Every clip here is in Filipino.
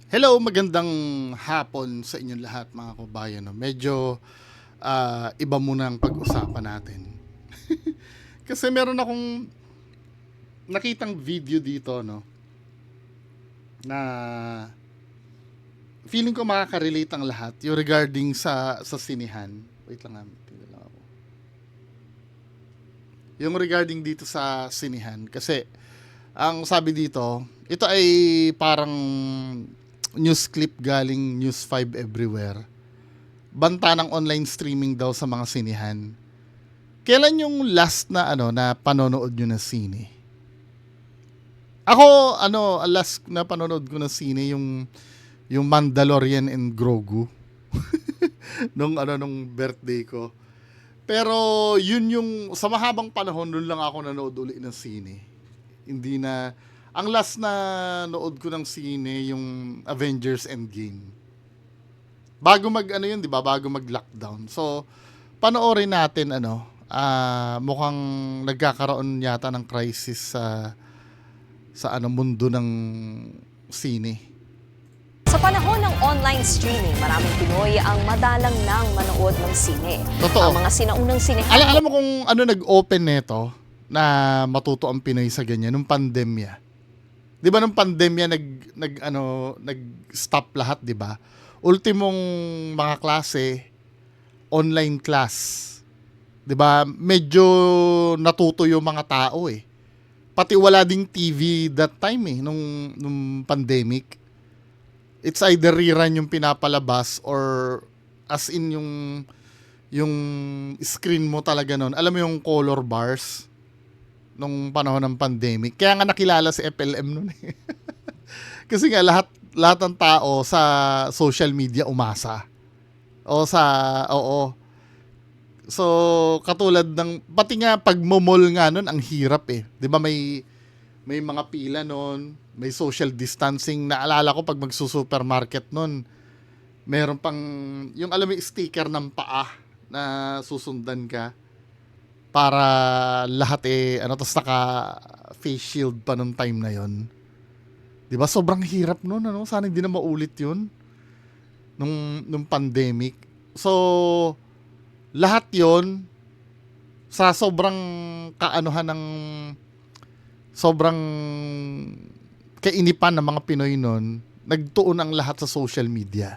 Hello, magandang hapon sa inyong lahat mga kabayan. No? Medyo iba muna ang pag-usapan natin. Kasi meron akong nakitang video dito, no, na feeling ko makaka-relate ang lahat. Yung regarding sa sinihan. Wait lang, tingnan lang ako. Yung regarding dito sa sinihan. Kasi ang sabi dito, ito ay parang news clip galing News 5 Everywhere. Banta ng online streaming daw sa mga sinihan. Kailan yung last na na panonood nyo na sine? Ako last na panonood ko na sine yung Mandalorian and Grogu nung birthday ko. Pero yun yung sa mahabang panahon nun lang ako nanood uli ng sine. Hindi na ang last na nood ko ng sine yung Avengers Endgame. Bago yun, 'di ba? Bago mag-lockdown. So panoorin natin mukhang nagkakaroon yata ng crisis sa mundo ng sine. Sa panahon ng online streaming, maraming Pinoy ang madalang nang manood ng sine. Totoo. Ang mga sinaunang sine. Alam mo kung nag-open nito na matuto ang Pinoy sa ganyan nung pandemya. 'Di ba nung pandemya nag-stop lahat, 'di ba? Ultimong mga klase online class. 'Di ba? Medyo natuto yung mga tao eh. Pati wala ding TV that time eh nung pandemic. It's either rerun yung pinapalabas or as in yung screen mo talaga noon. Alam mo yung color bars nung panahon ng pandemic. Kaya nga nakilala si FLM noon eh. Kasi nga lahat ng tao sa social media umasa. Oo. So, katulad ng pati nga pag mall nga noon ang hirap eh. 'Di ba may mga pila noon, may social distancing. Naalala ko pag magsu-supermarket noon, meron pang yung alam mo yung sticker ng paa na susundan ka para lahat tapos naka face shield pa nung time na yon. 'Di ba? Sobrang hirap noon, Sana hindi na maulit 'yun nung pandemic. So lahat 'yon sa sobrang sobrang kainipan ng mga Pinoy noon, nagtuon ang lahat sa social media.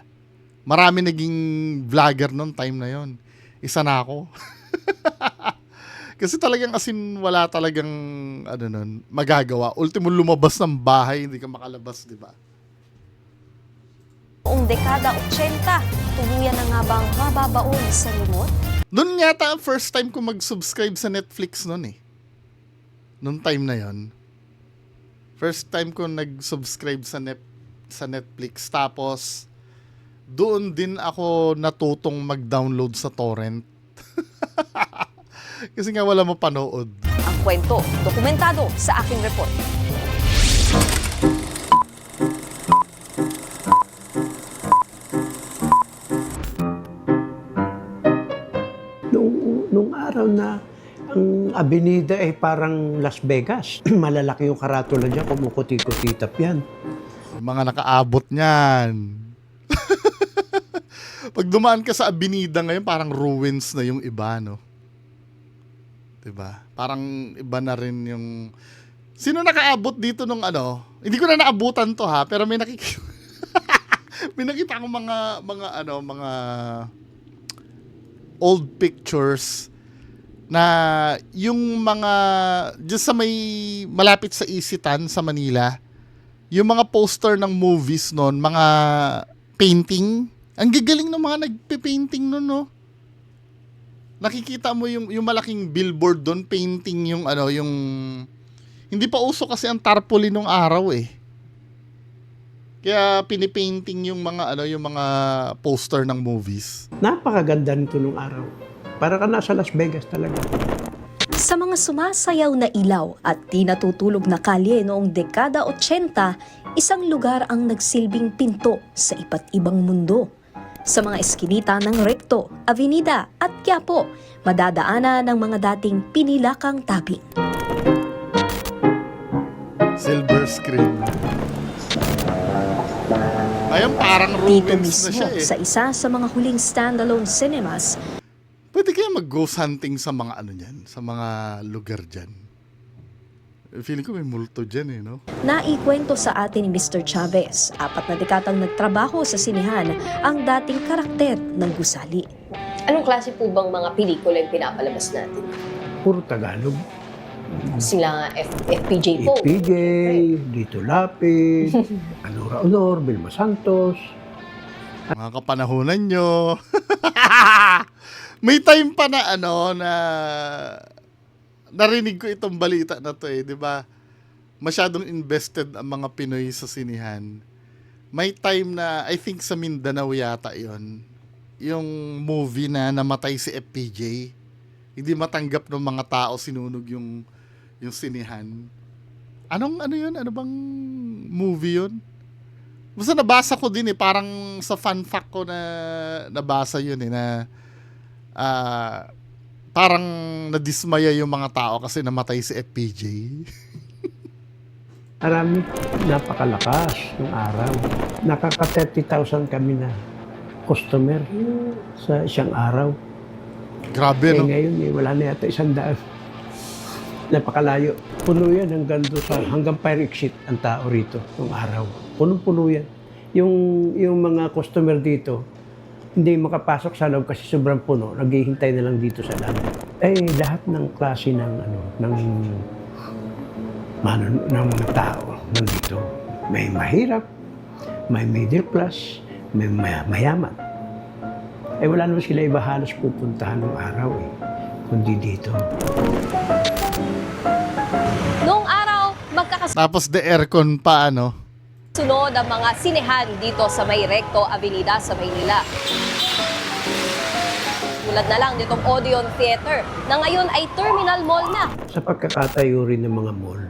Marami naging vlogger noon time na 'yon. Isa na ako. Kasi talagang wala talagang nun, magagawa. Ultimo lumabas ng bahay, hindi ka makalabas, di ba? Noong dekada 80, tuluyan na nga bang mababaon sa remote? Doon yata ang first time ko mag-subscribe sa Netflix noon eh. Noong time na yon. First time ko nag-subscribe sa Netflix. Tapos, doon din ako natutong mag-download sa torrent. Kasi nga wala mapanood. Ang kwento, dokumentado sa aking report. Nung araw na ang abenida ay parang Las Vegas. Malalaki yung karatula dyan, kumukuti-kutitap yan. Mga nakaabot niyan. Pag dumaan ka sa abenida ngayon, parang ruins na yung iba, no? Diba? Parang iba na rin yung... Sino nakaabot dito nung Hindi ko na naabutan to ha, pero may nakikita... may nakita akong mga old pictures na yung mga... Just sa may malapit sa Isitan sa Manila, yung mga poster ng movies noon, mga painting. Ang gagaling ng mga nagpe-painting noon, no? Nakikita mo yung malaking billboard doon, painting yung hindi pa uso kasi ang tarpaulin nung araw eh. Kaya pinipainting yung mga poster ng movies. Napakaganda nito nung araw. Para ka nasa Las Vegas talaga. Sa mga sumasayaw na ilaw at di natutulog na kalye noong dekada 80, isang lugar ang nagsilbing pinto sa iba't ibang mundo. Sa mga eskinita ng Recto, Avenida at Quiapo, madadaanan ng mga dating pinilakang tabi. Silver screen. Ayun, parang Dito ruins na mismo, siya eh. sa isa sa mga huling standalone cinemas, Pwede kaya mag-ghost hunting sa mga ano niyan, sa mga lugar dyan. Feeling ko may multo dyan eh, no? naikwento sa atin ni Mr. Chavez, 4 na dekadang nagtrabaho sa sinehan ang dating karakter ng gusali. Anong klase po bang mga pelikula yung pinapalabas natin? Puro Tagalog. Sila FPJ po. EPJ, Dito Lapid, Anora Honor, Vilma Santos. Mga kapanahunan nyo. May time pa na ano, na narinig ko itong balita na to eh, di ba? Masyadong invested ang mga Pinoy sa sinihan. May time na, I think sa Mindanao yata yon, yung movie na namatay si FPJ. Hindi matanggap ng mga tao, sinunog yung sinihan. Ano yun? Ano bang movie yun? Basta nabasa ko din eh, parang sa fun fact ko na nabasa yun eh, na parang nadismaya yung mga tao kasi namatay si FPJ. Marami, napakalakas ng araw. Nakaka 30,000 kami na customer sa isang araw. Grabe, no? Ngayon, wala na yata 100. Napakalayo. Puno yan hanggang fire exit ang tao rito ng araw. Punong-puno yan. Yung mga customer dito, hindi makapasok sa loob kasi sobrang puno. Naghihintay na lang dito sa loob. Lahat ng klase ng mga tao nandito. May mahirap, may middle class, may mayaman. Wala naman sila iba halos pupuntahan ng araw kundi dito. Noong araw, magkakasunod Tapos the aircon pa, ano? ang mga sinehan dito sa may Recto Avenida sa Maynila. Tulad na lang nitong Odeon Theater na ngayon ay Terminal Mall na. Sa pagkakatayo rin ng mga mall,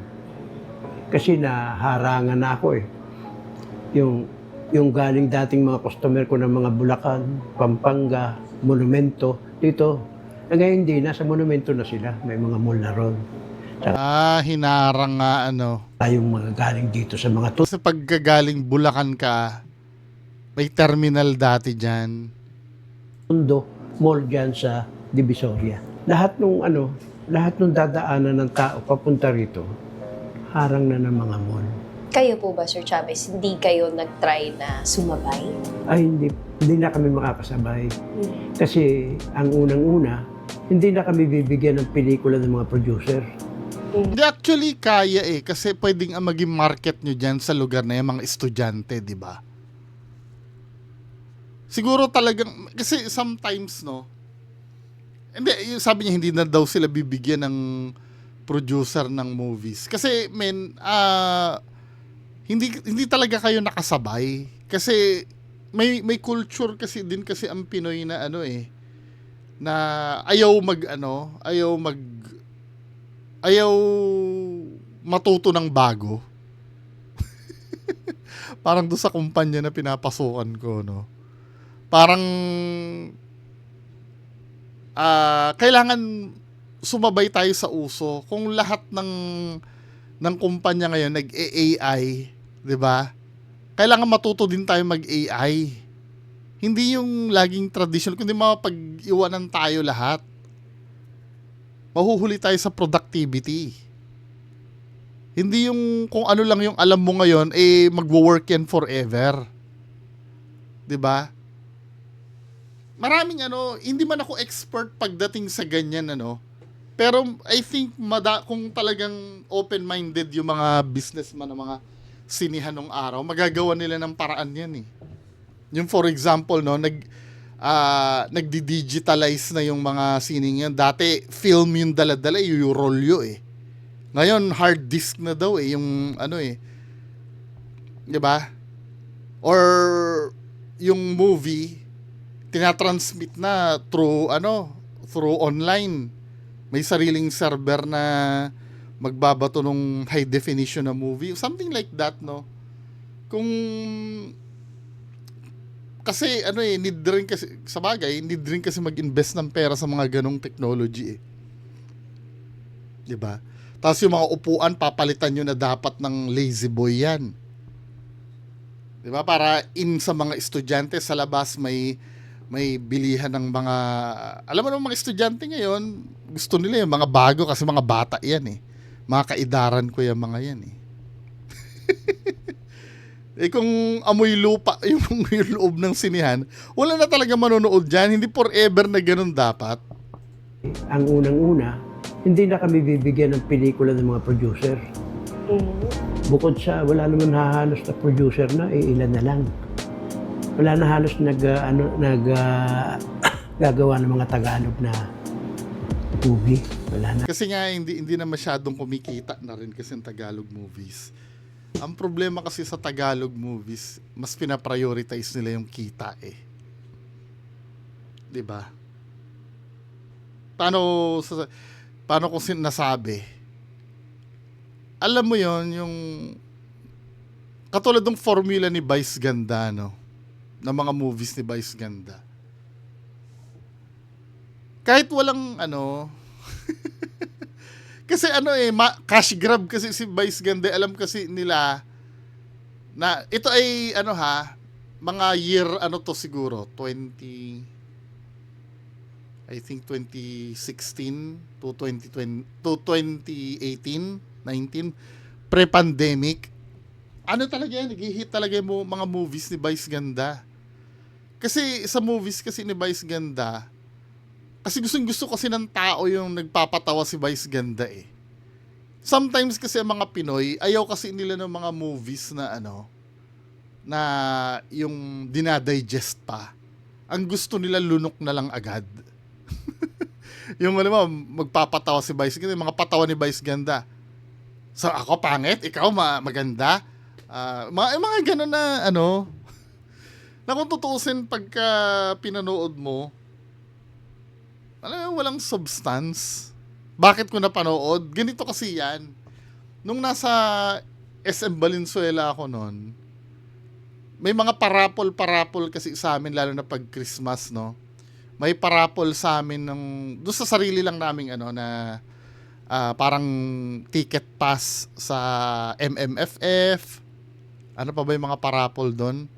kasi naharangan na ako Yung galing dating mga customer ko ng mga Bulacan, Pampanga, Monumento, dito. Ngayon hindi, nasa Monumento na sila. May mga mall na ron. Hinarang nga, ano. Yung mga galing dito sa mga Kasi pagkagaling Bulacan ka, may terminal dati dyan. Tondo, mall dyan sa Divisoria. Lahat nung dadaanan ng tao papunta rito, harang na ng mga mall. Kayo po ba, Sir Chavez, hindi kayo nag-try na sumabay? Hindi na kami makakasabay. Kasi ang unang-una, hindi na kami bibigyan ng pelikula ng mga producer. Hindi, actually, kaya eh. Kasi pwedeng ang maging market nyo dyan sa lugar na yung mga estudyante, di ba? Siguro talagang, kasi sometimes, no, hindi, sabi niya, hindi na daw sila bibigyan ng producer ng movies. Kasi, hindi talaga kayo nakasabay. Kasi, may culture kasi din kasi ang Pinoy na na ayaw matuto ng bago. Parang doon sa kumpanya na pinapasukan ko, no. Parang kailangan sumabay tayo sa uso. Kung lahat ng kumpanya ngayon nag-AI, 'di ba? Kailangan matuto din tayo mag-AI. Hindi yung laging traditional, kundi mapag-iwanan tayo lahat. Mahuhuli tayo sa productivity. Hindi yung kung ano lang yung alam mo ngayon, magwo-work yan forever. 'Di ba? Maraming hindi man ako expert pagdating sa ganyan Pero I think kung talagang open-minded yung mga businessman ng mga sinihan nung araw, magagawa nila ng paraan yan eh. Yung for example, nagdi-digitalize na yung mga sining yan. Dati, film yung dala-dala, yung rolyo eh. Ngayon, hard disk na daw eh, yung diba? Or, yung movie, tinatransmit na through online. May sariling server na magbabato ng high definition na movie. Something like that, no? Kasi need rin kasi sa bagay, need rin kasi mag-invest ng pera sa mga ganong technology eh. 'Di ba? Tapos yung mga upuan papalitan nyo na dapat ng lazy boy 'yan. 'Di ba? Para sa mga estudyante sa labas may bilihan ng mga, alam mo naman mga estudyante ngayon, gusto nila yung mga bago kasi mga bata yan eh. Mga kaidaran ko yung mga yan eh. Eh kung amoy lupa yung loob ng sinihan, wala na talaga manonood dyan. Hindi forever na ganun dapat. Ang unang-una, hindi na kami bibigyan ng pelikula ng mga producer. Bukod sa wala naman hahalos na producer na, ilan na lang. Wala na halos gagawa ng mga Tagalog na movie. Wala na. Kasi nga hindi na masyadong kumikita na rin kasi ang Tagalog movies. Ang problema kasi sa Tagalog movies, mas pinaprioritize nila yung kita eh. 'Di ba? Paano ko nasabi? Alam mo 'yon, yung katulad ng formula ni Vice Ganda, no? Ng mga movies ni Vice Ganda. Kahit walang kasi cash grab kasi si Vice Ganda, alam kasi nila na ito ay mga year to siguro 2016 to 2020 to 2018, 19 pre-pandemic. Talaga yan, nag-hit talaga yung mga movies ni Vice Ganda. Kasi sa movies kasi ni Vice Ganda, kasi gusto kasi ng tao yung nagpapatawa si Vice Ganda eh. Sometimes kasi ang mga Pinoy, ayaw kasi nila ng mga movies na na yung dinadigest pa. Ang gusto nila lunok na lang agad. Yung magpapatawa si Vice Ganda, yung mga patawa ni Vice Ganda. So ako pangit, ikaw maganda. Mga gano'n na na kung tutuusin pagka pinanood mo, walang substance. Bakit ko napanood? Ganito kasi yan. Nung nasa SM Valenzuela ako noon, may mga parapol kasi sa amin, lalo na pag Christmas, no? May parapol sa amin doon sa sarili lang naming na parang ticket pass sa MMFF. Ano pa ba yung mga parapol doon?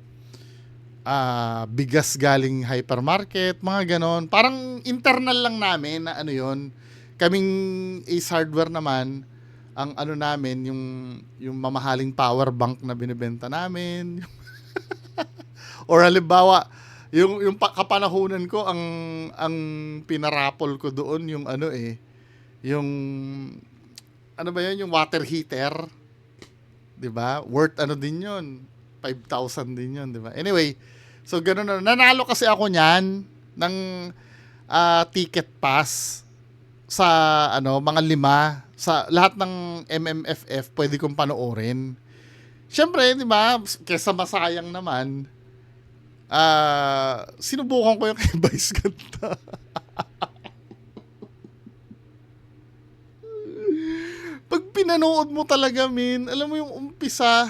Bigas galing hypermarket, mga ganon. Parang internal lang namin na yun. Kaming Ace Hardware naman, ang namin, yung mamahaling power bank na binibenta namin. Or halimbawa, yung kapanahunan ko, ang pinarapol ko doon, yung yung, yung water heater. 'Di ba? Worth din yun. 5,000 din yun, 'di ba? Anyway, so ganoon na. Nanalo kasi ako niyan ng ticket pass sa mga 5 sa lahat ng MMFF, pwede kong panoorin. Siyempre, 'di ba? Kesa masayang naman, sinubukan ko yung kay Vice Ganda. Pag pinanood mo talaga, alam mo yung umpisa,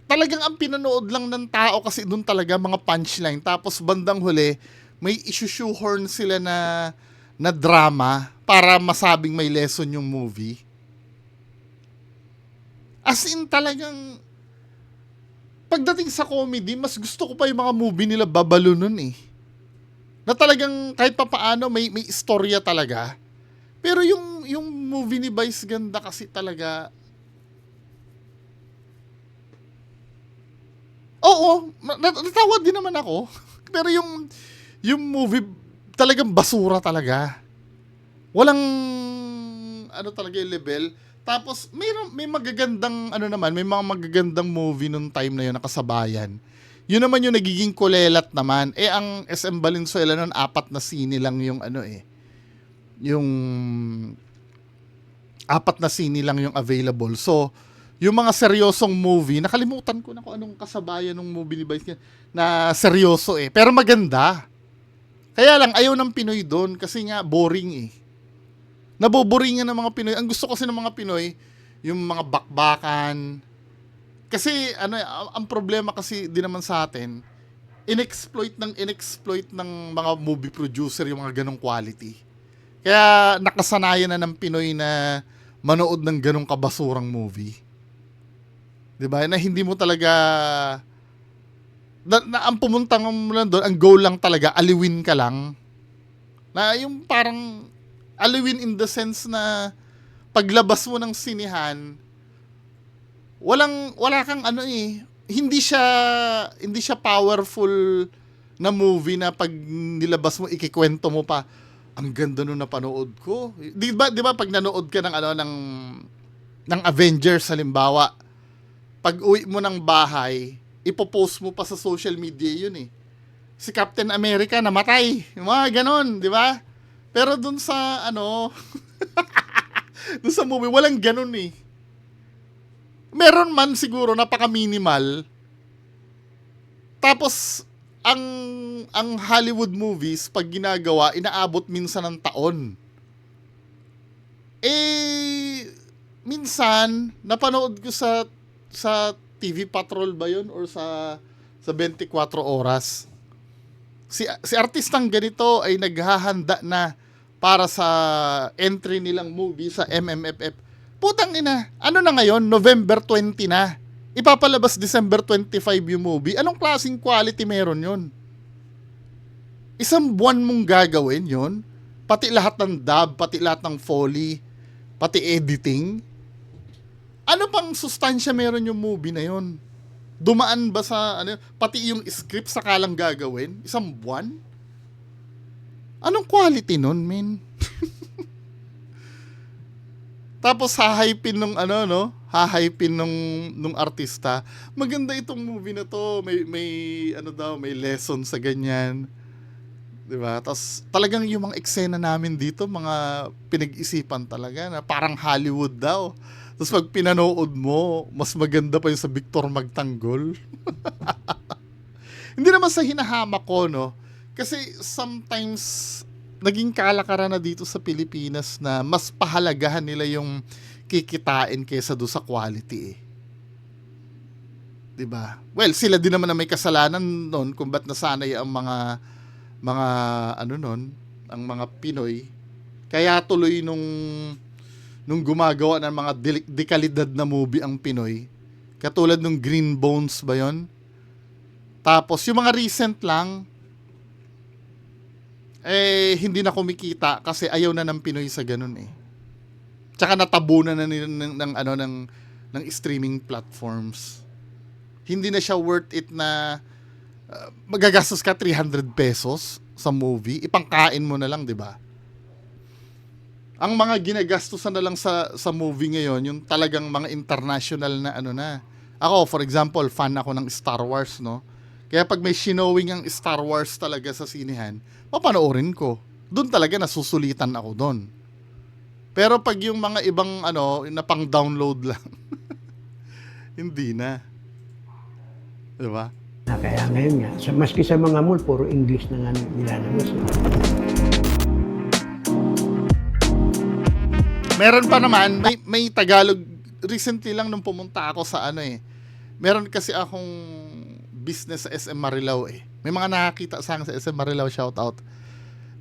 talagang ang pinanood lang ng tao kasi doon talaga mga punchline. Tapos bandang huli, may issue-shoehorn sila na drama para masabing may lesson yung movie. As in talagang, pagdating sa comedy, mas gusto ko pa yung mga movie nila Babalo nun eh. Na talagang kahit pa paano may istorya talaga. Pero yung movie ni Vice Ganda kasi talaga, oo, natawa din naman ako. Pero yung movie talagang basura talaga. Walang talaga yung level. Tapos may magagandang may mga magagandang movie nung time na yun na kasabayan. Yun naman yung nagiging kulelat naman. Ang SM Valenzuela nun, 4 na sine lang yung yung 4 na sine lang yung available. So, yung mga seryosong movie, nakalimutan ko na kung anong kasabayan ng movie ni Vice na seryoso eh. Pero maganda. Kaya lang, ayaw ng Pinoy doon kasi nga boring eh. Naboboringan ng mga Pinoy. Ang gusto kasi ng mga Pinoy, yung mga bakbakan. Kasi, ang problema kasi din naman sa atin, inexploit ng mga movie producer yung mga ganong quality. Kaya nakasanayan na ng Pinoy na manood ng ganong kabasurang movie. 'Di ba? Na hindi mo talaga na ang pumunta mo lang doon, ang goal lang talaga aliwin ka lang. Na yung parang aliwin in the sense na paglabas mo ng sinehan, wala kang ano hindi siya powerful na movie na pag nilabas mo ikikwento mo pa ang ganda nung napanood ko. 'Di ba pag nanood ka ng Avengers halimbawa, pag uwi mo ng bahay, ipopost mo pa sa social media yun si Captain America namatay. Yung mga ganon, di ba? Pero dun sa dun sa movie, walang ganon Meron man siguro, napaka-minimal. Tapos, ang Hollywood movies, pag ginagawa, inaabot minsan ng taon. Minsan, napanood ko sa TV Patrol ba yun? Or sa 24 oras. Si artistang ganito ay naghahanda na para sa entry nilang movie sa MMFF. Putang ina, ano na ngayon? November 20 na. Ipapalabas December 25 yung movie. Anong klaseng quality meron yun? Isang buwan mong gagawin yun? Pati lahat ng dub, pati lahat ng foley, pati editing. Ano pang sustansya meron yung movie na yun? Dumaan ba sa, pati yung script saka lang gagawin? Isang buwan? Anong quality nun, men? Tapos hahypin hahypin nung artista. Maganda itong movie na to. May lesson sa ganyan. 'Di ba? Tapos talagang yung mga eksena namin dito, mga pinag-isipan talaga na parang Hollywood daw. Tapos pag pinanood mo, mas maganda pa yung sa Victor Magtanggol. Hindi naman sa hinahamak ko, no? Kasi sometimes, naging kalakaran na dito sa Pilipinas na mas pahalagahan nila yung kikitain kaysa do sa quality Diba? Well, sila din naman na may kasalanan noon kung ba't nasanay ang mga ang mga Pinoy. Kaya tuloy nung gumagawa ng mga dekalidad na movie ang Pinoy, katulad nung Green Bones ba yon? Tapos yung mga recent lang, hindi na kumikita kasi ayaw na ng Pinoy sa ganun Tsaka natabunan na nila ng streaming platforms. Hindi na siya worth it na magagastos ka 300 pesos sa movie, ipangkain mo na lang, 'di ba? Ang mga ginagastusan na lang sa movie ngayon, yung talagang mga international na na. Ako, for example, fan ako ng Star Wars, no? Kaya pag may showing ang Star Wars talaga sa sinehan, papanoorin ko. Doon talaga nasusulitan ako doon. Pero pag yung mga ibang na pang-download lang, hindi na. Diba? Kaya ngayon nga, maski sa mga mall, puro English na nga nilalabas. Meron pa naman, may Tagalog. Recently lang nung pumunta ako sa meron kasi akong business sa SM Marilao May mga nakakita sa akin sa SM Marilao, shout out.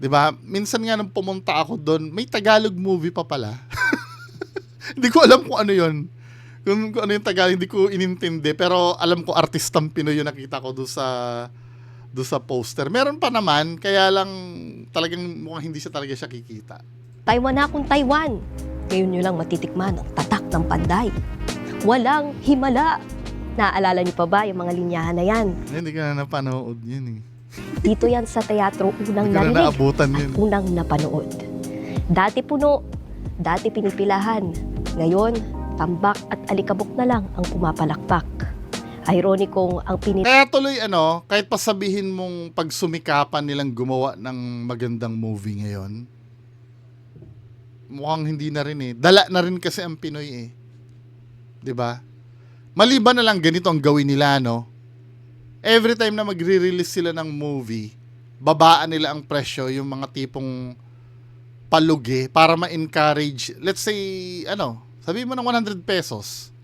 'Di ba? Minsan nga nung pumunta ako doon, may Tagalog movie pa pala. Hindi ko alam kung ano 'yon. Kung ano yung Tagalog, hindi ko inintindi, pero alam ko artistang Pinoy yung nakita ko doon sa poster. Meron pa naman, kaya lang talagang mukhang hindi siya talaga siya kikita. Taiwan na akong Taiwan. Ngayon nyo lang matitikman ang tatak ng panday. Walang himala. Naaalala niyo pa ba yung mga linyahan na yan? Hindi ka na napanood yun Dito yan sa teatro unang Hindi ka na narinig naabutan at yun. unang napanood. Dati puno, dati pinipilahan. Ngayon, tambak at alikabok na lang ang pumapalakpak. Ironikong ang Kaya tuloy kahit pa sabihin mong pagsumikapan nilang gumawa ng magandang movie ngayon, mukhang hindi na rin Dala na rin kasi ang Pinoy 'Di ba? Maliban na lang ganito ang gawin nila, no? Every time na magre-release sila ng movie, babaan nila ang presyo, yung mga tipong palugi para ma-encourage. Let's say, sabihin mo ng 100 pesos.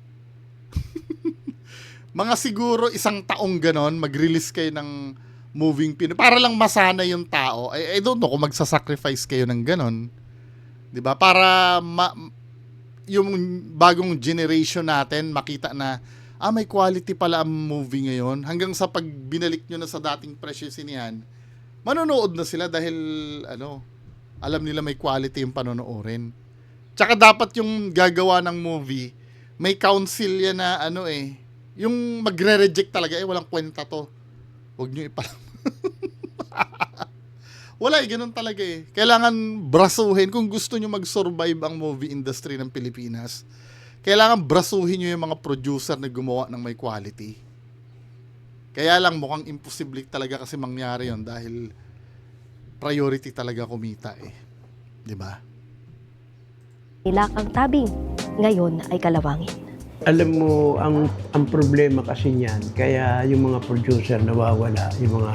Mga siguro isang taong ganon, mag-release kayo ng moving Pinoy para lang masana yung tao. I don't know kung magsasacrifice kayo ng ganon. 'Di ba? Para yung bagong generation natin makita na may quality pala ang movie ngayon. Hanggang sa pag binalik nyo na sa dating presyo sinihan, manonood na sila dahil alam nila may quality yung panonoorin. Tsaka dapat yung gagawa ng movie, may council yan na yung magre-reject talaga, walang kwenta to. Huwag nyo ipalam. Wala ganun talaga Kailangan brasuhin. Kung gusto nyo mag-survive ang movie industry ng Pilipinas, kailangan brasuhin nyo yung mga producer na gumawa ng may quality. Kaya lang mukhang imposible talaga kasi mangyari yon dahil priority talaga kumita Diba? Nilakang tabing, ngayon ay kalawangin. Alam mo, ang problema kasi niyan, kaya yung mga producer nawawala, yung mga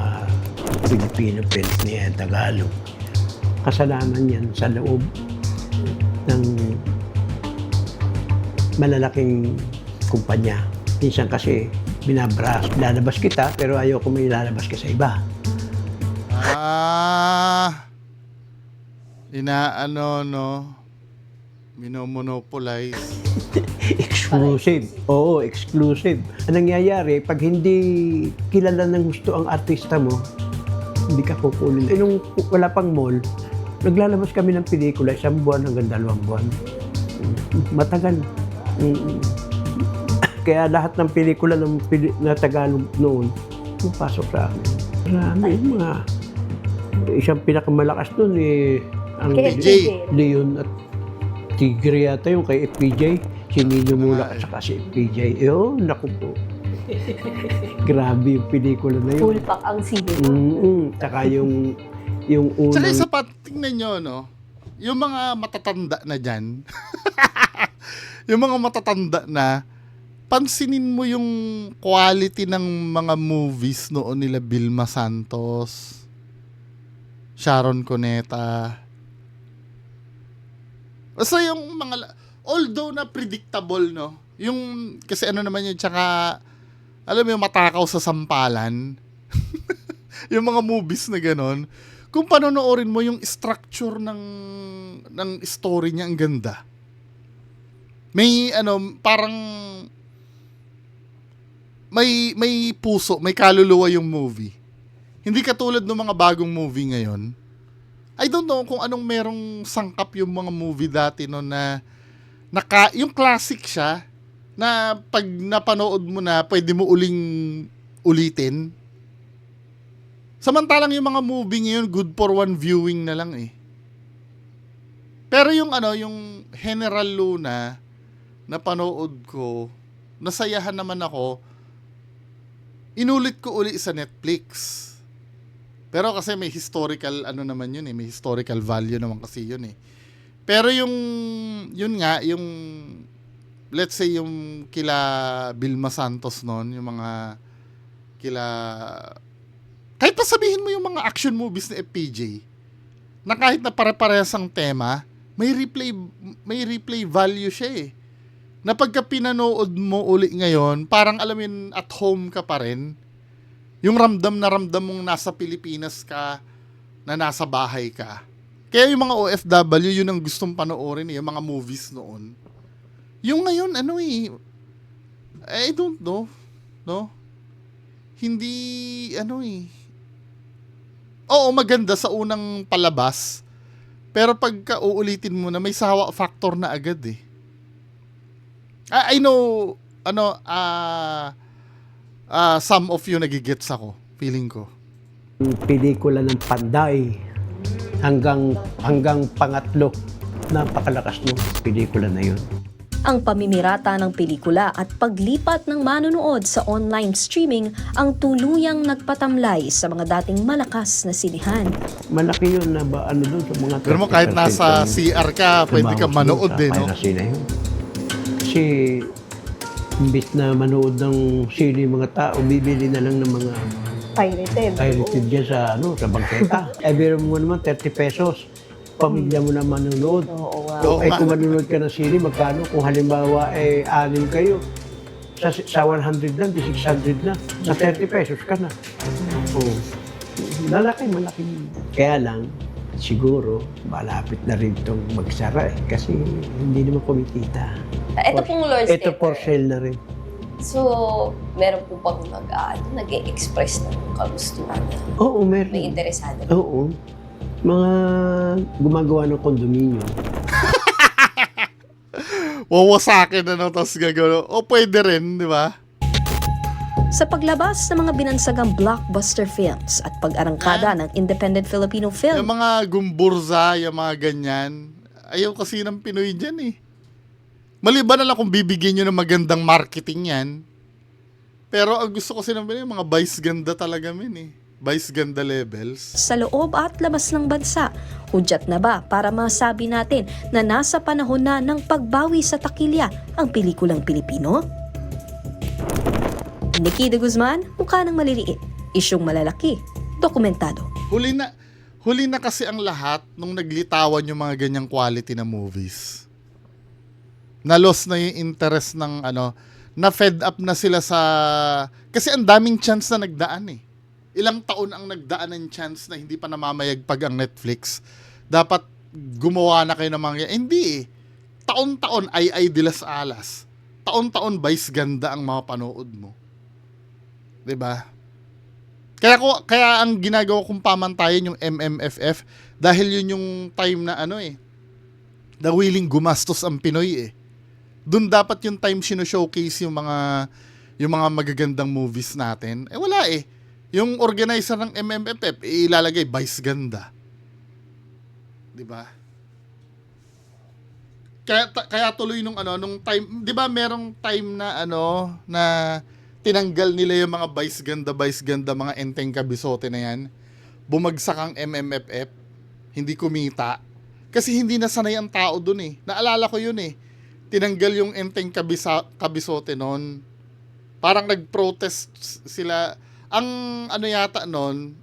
Filipino films niya, Tagalog. Kasalanan yan sa loob ng malalaking kumpanya. Minsan kasi lalabas kita, pero ayoko may lalabas ka sa iba. Minomonopolize. Exclusive. Oo, exclusive. Ang nangyayari, pag hindi kilala ng gusto ang artista mo, hindi ka kukunin. Nung wala pang mall, naglalabas kami ng pelikula 1 buwan hanggang 2 buwan. Matagal. Kaya lahat ng pelikula na Tagalog noon, pumapasok sa amin. Marami mga isang pinakamalakas doon ang PJ. Leon at Tigre yata yung kay FPJ. Si Nino Mulak at saka si FPJ. Naku po. Grabe yung pelikula na yun. Full pack ang sine. Tsaka yung unang... Tsaka isa pa, tingnan nyo, yung mga matatanda na dyan, yung mga matatanda na, pansinin mo yung quality ng mga movies noon nila Vilma Santos, Sharon Cuneta. Basta yung mga, although na predictable, yung, kasi naman yun, tsaka, alam mo yung matakaw sa sampalan, yung mga movies na ganon, kung panonoorin mo yung structure ng story niya, ang ganda. May, parang, may puso, may kaluluwa yung movie. Hindi katulad ng mga bagong movie ngayon. I don't know kung anong merong sangkap yung mga movie dati na yung classic siya na pag napanood mo na pwede mo ulitin. Samantalang yung mga movie ngayon good for one viewing na lang Pero yung yung General Luna na panood ko, nasayahan naman ako. Inulit ko uli sa Netflix. Pero kasi may historical naman yun may historical value naman kasi yun Pero yung let's say yung kila Vilma Santos noon, yung mga kila, kahit pa sabihin mo yung mga action movies ni FPJ, na kahit na pare-parehas ang tema, may replay value siya Na pagka pinanood mo uli ngayon, parang alam yun, at home ka pa rin. Yung ramdam mong nasa Pilipinas ka, na nasa bahay ka. Kaya yung mga OFW, yun ang gustong panoorin yung mga movies noon. Yung ngayon, I don't know. No? Hindi, Oo, maganda sa unang palabas. Pero pagka uulitin mo na, may sawa factor na agad I know, some of you nagigets ako, feeling ko. Pelikula ng Panday hanggang pangatlo. Napakalakas ng pelikula na yun. Ang pamimirata ng pelikula at paglipat ng manonood sa online streaming ang tuluyang nagpatamlay sa mga dating malakas na sinihan. Malaki yun na doon sa mga... Pero mo kahit nasa CR ka, pwede ka manood no? Kasi imbis na manood ng sine mga tao, bibili na lang ng mga pirated dyan sa bangketa. Biro mo naman 30 pesos. Pamilya mo na manonood. Kung manonood ka ng sine, magkano? Kung halimbawa 6 kayo, sa 100 lang, 600 na. Sa 30 pesos ka na. Malaki. Kaya lang, siguro, malapit na rin itong magsara kasi hindi naman kumikita. Ito pong Lord's Ito Theater. for sale na rin. So, meron po bang nag-e-express ng kagustuhan na Oo, meron. may interesado? Oo. Mga gumagawa ng kondominium. Wawasakin tapos gagawin. O pwede rin, di ba? Sa paglabas ng mga binansagang blockbuster films at pag-arangkada ng independent Filipino Yung film, mga gumburza, yung mga ganyan, ayaw kasi ng Pinoy dyan eh. Maliban na lang kung bibigyan nyo ng magandang marketing yan. Pero ang gusto kasi ng Pinoy, mga vice ganda talaga min eh. Vice ganda levels. sa loob at labas ng bansa, hudyat na ba para masabi natin na nasa panahon na ng pagbawi sa takilya ang pelikulang Pilipino? Nikki de Guzman, mukha ng maliliit, isyong malalaki, dokumentado. Huli na kasi ang lahat nung naglitawan yung mga ganyang quality na movies. Na-lost na yung interest ng na-fed up na sila sa... Kasi ang daming chance na nagdaan eh. Ilang taon ang nagdaan ng chance na hindi pa namamayagpag ang Netflix. Dapat gumawa na kayo ng mga... Hindi eh. Taon-taon ay de las alas. Taon-taon vice ganda ang mga panood mo. 'Di ba? Kaya ang ginagawa kong pamantayan yung MMFF dahil yun yung time na na willing gumastos ang Pinoy eh. Doon dapat yung time showcase yung mga magagandang movies natin. Wala eh. Yung organizer ng MMFF ilalagay vice ganda. 'Di ba? Kaya tuloy nung time, 'di ba merong time na na tinanggal nila yung mga vice ganda, mga enteng kabisote na yan. Bumagsak ang MMFF, hindi kumita. Kasi hindi nasanay ang tao dun eh. Naalala ko yun eh. Tinanggal yung enteng kabisote nun. Parang nag-protest sila. Ang yata nun,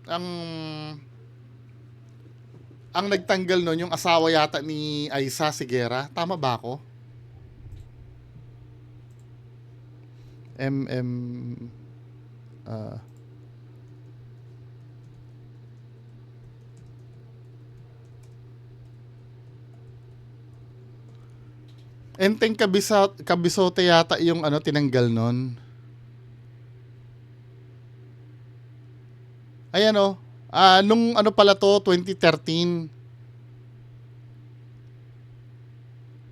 ang nagtanggal nun, yung asawa yata ni Aiza Sigera. Tama ba ako? Enteng kabisote yata yung tinanggal nun. Ayan nung pala to, 2013.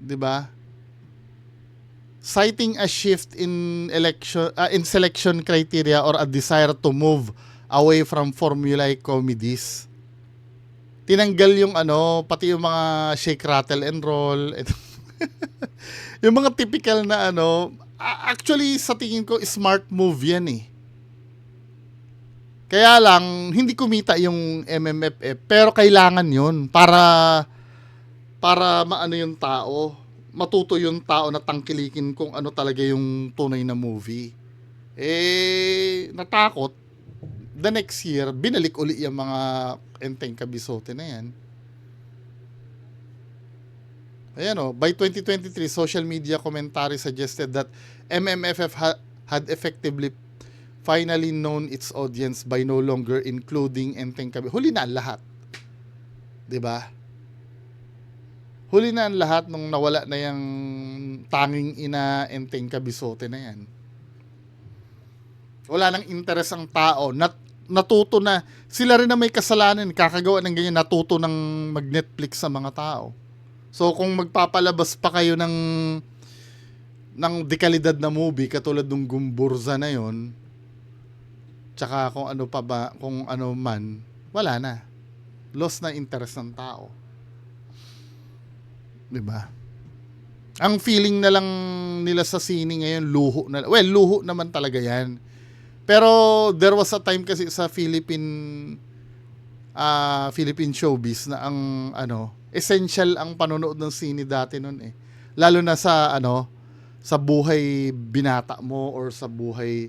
'Di ba? Citing a shift in selection criteria or a desire to move away from formulaic comedies. Tinanggal yung pati yung mga shake, rattle, and roll. Yung mga typical na actually sa tingin ko smart move yan eh. Kaya lang hindi kumita yung MMFF pero kailangan yun para maano yung tao. Matuto yung tao na tangkilikin kung ano talaga yung tunay na movie. Natakot. The next year, binalik uli yung mga enteng kabisote na yan. Ayan by 2023, social media commentary suggested that MMFF had effectively finally known its audience by no longer including enteng kabisote. Huli na ang lahat. 'Di ba? Huli na ang lahat nung nawala na yung tanging ina enteng kabisote na yan. Wala nang interes ang tao. Natuto na. Sila rin na may kasalanan. Kakagawa ng ganyan. Natuto ng mag-Netflix sa mga tao. So kung magpapalabas pa kayo ng dekalidad na movie katulad ng Gumburza na yon, tsaka kung ano pa ba, kung ano man, wala na. Lost na interest ng tao. 'Di ba? Ang feeling na lang nila sa sine ngayon luho na. Well, luho naman talaga 'yan. Pero there was a time kasi sa Philippine showbiz na ang essential ang panonood ng sine dati noon eh. Lalo na sa sa buhay binata mo or sa buhay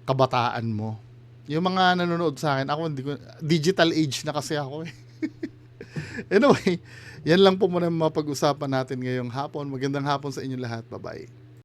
kabataan mo. Yung mga nanonood sa akin, ako digital age na kasi ako eh. Anyway, yan lang po muna mapag-usapan natin ngayong hapon. Magandang hapon sa inyong lahat. Bye-bye.